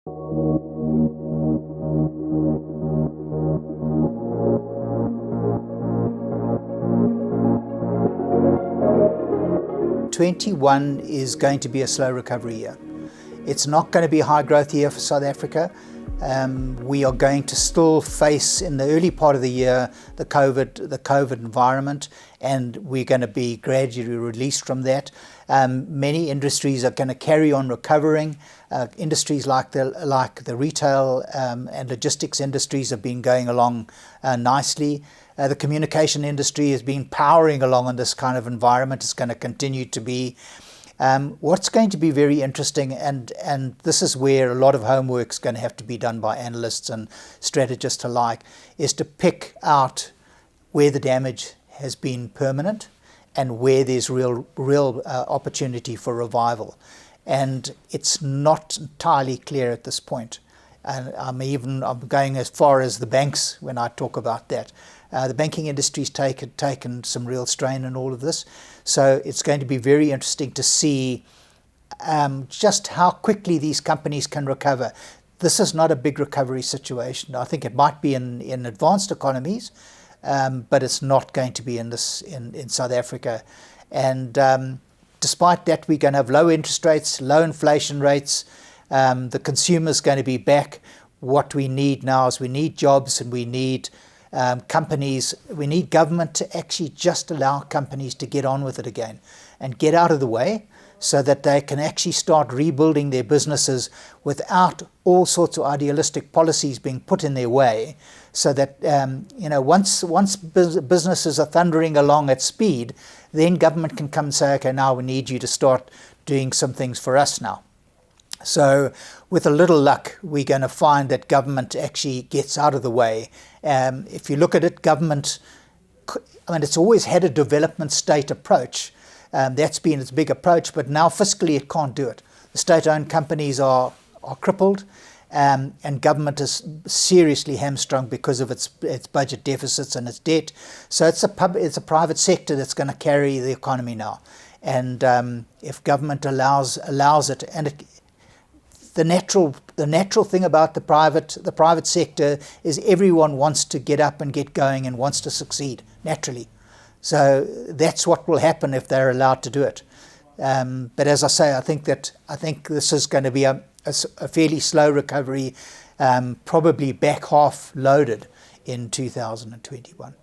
'21 is going to be a slow recovery year. It's not going to be a high growth year for South Africa. We are going to still face in the early part of the year the COVID environment, and we're going to be gradually released from that. Many industries are going to carry on recovering. Industries like the retail and logistics industries have been going along nicely. The communication industry has been powering along in this kind of environment. It's going to continue to be. What's going to be very interesting, and this is where a lot of homework is going to have to be done by analysts and strategists alike, is to pick out where the damage has been permanent and where there's real opportunity for revival. And it's not entirely clear at this point. And I'm going as far as the banks when I talk about that. The banking industry's taken some real strain in all of this. So it's going to be very interesting to see just how quickly these companies can recover. This is not a big recovery situation. I think it might be in advanced economies, but it's not going to be in South Africa. And despite that, we're going to have low interest rates, low inflation rates. The consumer's going to be back. What we need now is we need jobs, and we need companies. We need government to actually just allow companies to get on with it again and get out of the way, so that they can actually start rebuilding their businesses without all sorts of idealistic policies being put in their way, so that once businesses are thundering along at speed, then government can come and say, okay, now we need you to start doing some things for us now. So with a little luck, we're going to find that government actually gets out of the way. If you look at it, government, it's always had a development state approach. That's been its big approach, but now fiscally it can't do it. The state-owned companies are crippled, and government is seriously hamstrung because of its budget deficits and its debt. So it's a private sector that's going to carry the economy now. And if government allows it, and the natural thing about the private sector is everyone wants to get up and get going and wants to succeed naturally. So that's what will happen if they're allowed to do it. But as I say, I think this is going to be a fairly slow recovery, probably back half loaded in 2021.